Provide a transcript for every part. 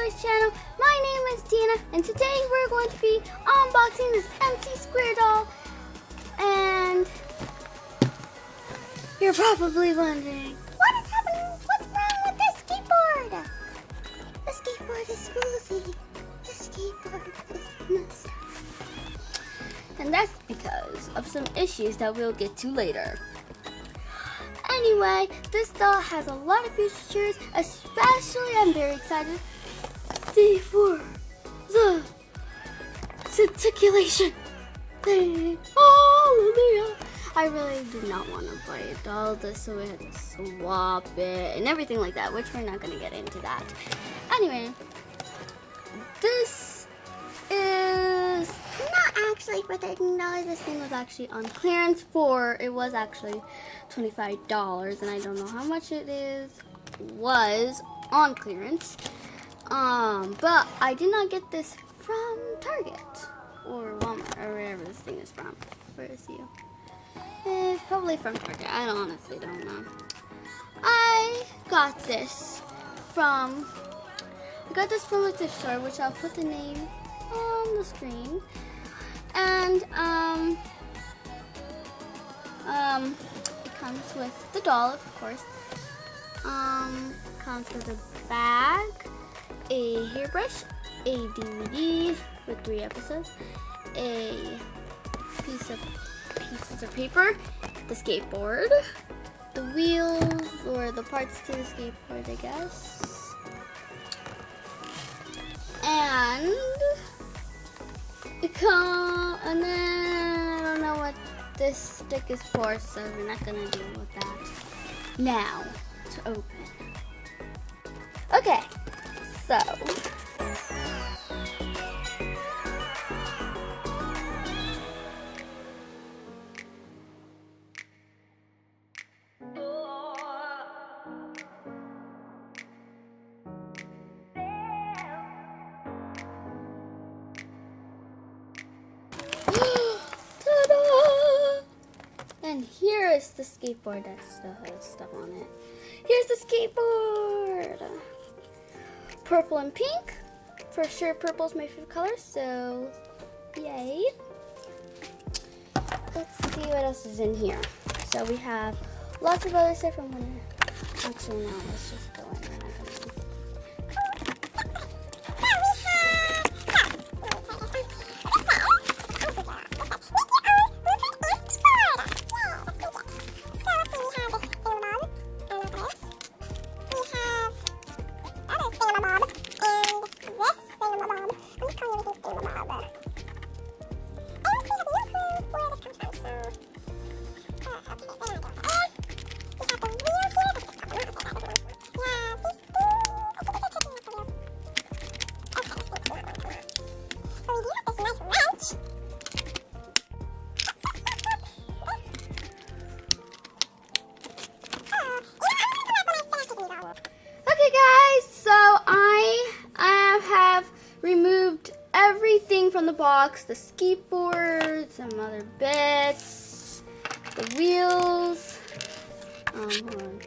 Boys channel. My name is Tina, and today we're going to be unboxing this Mc2 doll. And you're probably wondering, what is happening? What's wrong with this skateboard? The skateboard is smoothie. The skateboard is messed up. And that's because of some issues that we'll get to later. Anyway, this doll has a lot of features, especially I'm very excited for the articulation. Hallelujah! I really do not want to buy a doll just so we had to swap it and everything like that, which we're not going to get into that. Anyway, this is not actually for $13. This thing was actually on clearance it was actually $25, and I don't know how much it was on clearance. But I did not get this from Target or Walmart or wherever this thing is from. Where is you? It's probably from Target. I honestly don't know. I got this from a thrift store, which I'll put the name on the screen. And it comes with the doll, of course. Comes with a bag, a hairbrush, a DVD with 3 episodes, a pieces of paper, the skateboard, the wheels or the parts to the skateboard, I guess, and and then I don't know what this stick is for, so we're not gonna deal with that now. To open. Okay, so and here is the skateboard that still has stuff on it. Here's the skateboard. Purple and pink. For sure, purple is my favorite color, so yay. Let's see what else is in here. So we have lots of other stuff. Actually, no, let's just go in there. Removed everything from the box, the skateboard, some other bits, the wheels, hold on.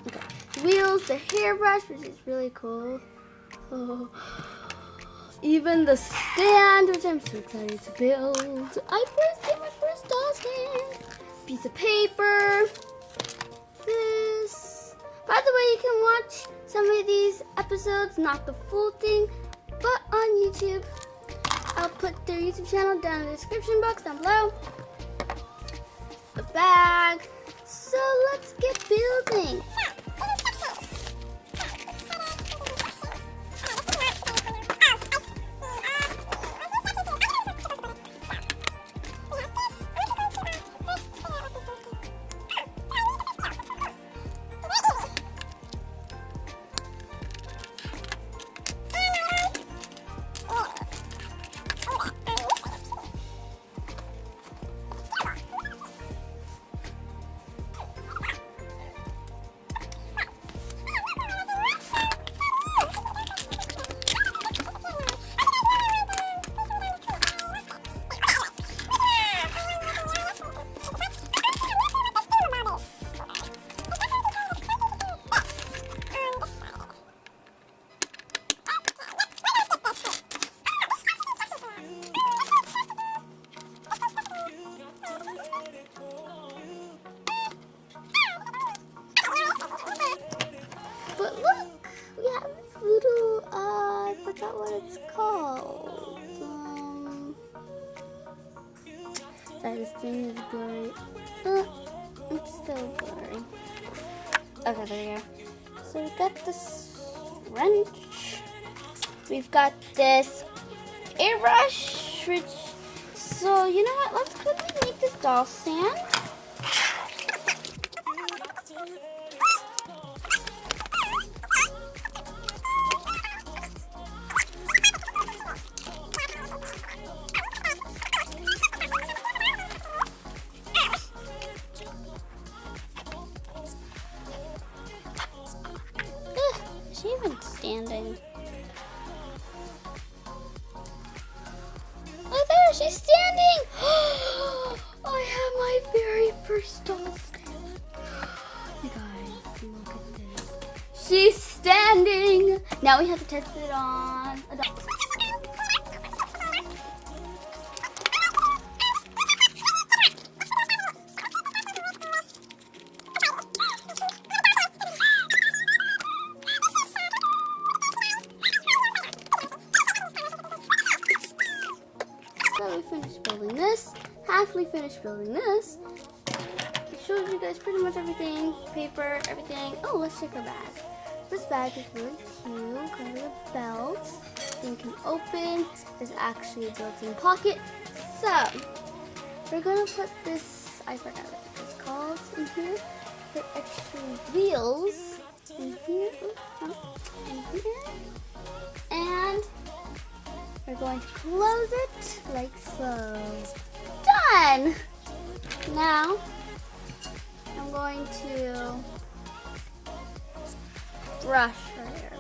Okay, wheels, the hairbrush, which is really cool. Oh. Even the stand, which I'm so excited to build. I first did my first doll stand. Piece of paper. This. By the way, you can watch some of these episodes, not the full thing, but on YouTube. I'll put their YouTube channel down in the description box down below. The bag. So let's get building. forgot what it's called. Sorry, this thing is blurry. It's still blurry. Okay, there we go. So we've got this wrench. We've got this airbrush, which, so you know what? Let's quickly make this doll stand. Is she even standing? Oh, there, she's standing! I have my very first doll stand. You guys, look at this. She's standing! Now we have to test it on a doll. So we finished building this, halfly finished building this. I showed you guys pretty much everything, paper, everything. Oh, let's check our bag. This bag is really cute, comes with a belt. Thing can open, there's actually a built-in pocket. So, we're gonna put this, I forgot what it's called, in here. Put extra wheels in here, in here. And we're going to close it like so. Done! Now, I'm going to brush her hair.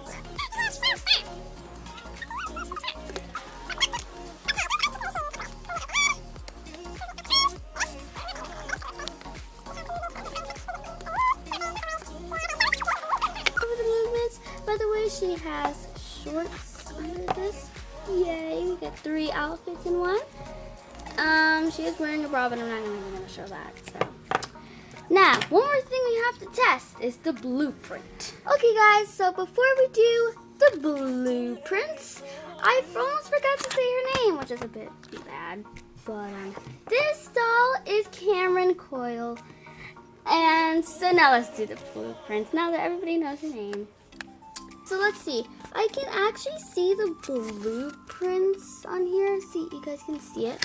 Over the movements, by the way, she has shorts under this. Yay, we get 3 outfits in one. She is wearing a bra, but I'm not even going to show that. So, now, one more thing we have to test is the blueprint. Okay, guys, so before we do the blueprints, I almost forgot to say her name, which is a bit bad. But this doll is Cameron Coyle. And so now let's do the blueprints, now that everybody knows her name. So let's see. I can actually see the blueprints on here. See, you guys can see it.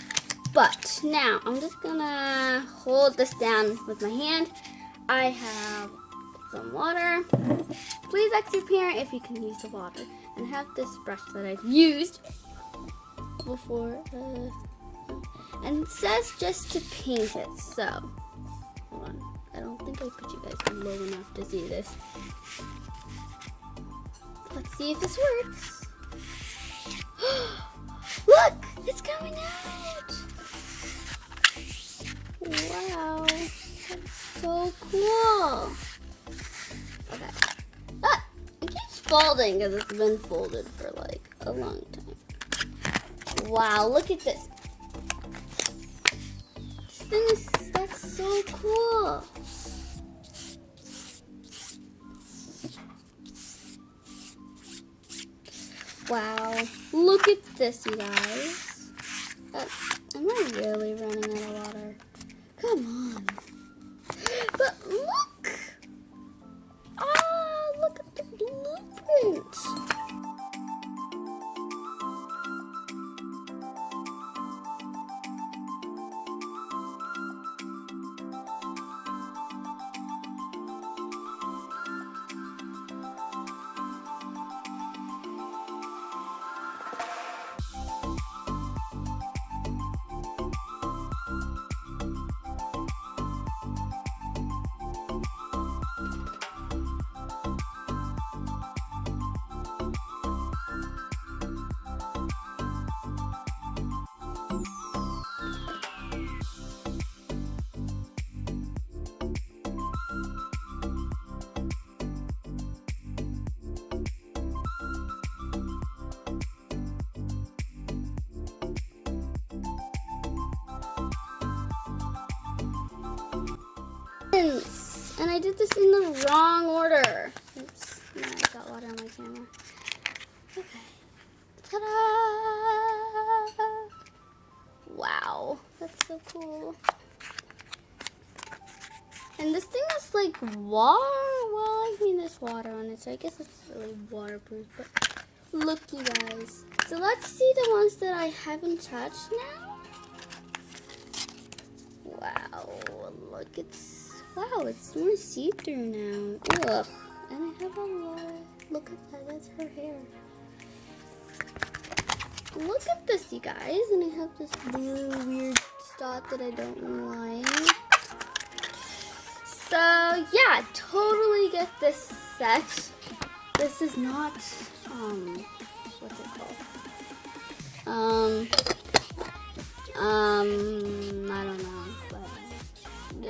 But now I'm just gonna hold this down with my hand. I have some water. Please ask your parent if you can use the water. And I have this brush that I've used before. And it says just to paint it. So, hold on. I don't think I put you guys low enough to see this. Let's see if this works. Look! It's coming out! Wow. That's so cool. Okay. Ah! It keeps folding because it's been folded for like a long time. Wow, look at this. This thing is, that's so cool. Wow, look at this, you guys. Am I really running out of water? Come on. But look! Ah, look at the blueprint. And I did this in the wrong order. Oops, now I got water on my camera. Okay. Ta-da! Wow, that's so cool. And this thing is like water. Well, I mean, there's water on it, so I guess it's really waterproof. But look, you guys. So let's see the ones that I haven't touched now. Wow, look, it's more see-through now. Ugh, and I have a lot. Look at that, that's her hair. Look at this, you guys, and I have this blue weird dot that I don't like. So yeah, totally get this set. This is not what's it called? I don't know, but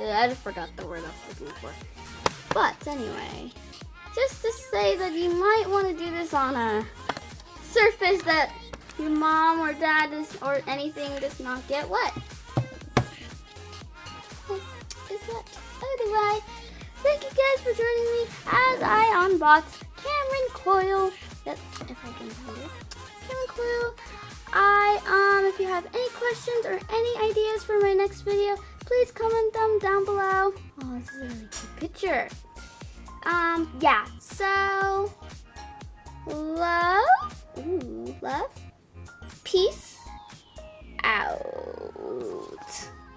I just forgot the word I was looking for. But anyway, just to say that you might want to do this on a surface that your mom or dad or anything does not get wet. Is that anyway? Thank you guys for joining me as I unbox Cameron Coil. If I can find it, Cameron Coil. If you have any questions or any ideas for my next video, please comment them down below. Oh, this is a really cute picture. Yeah. So love.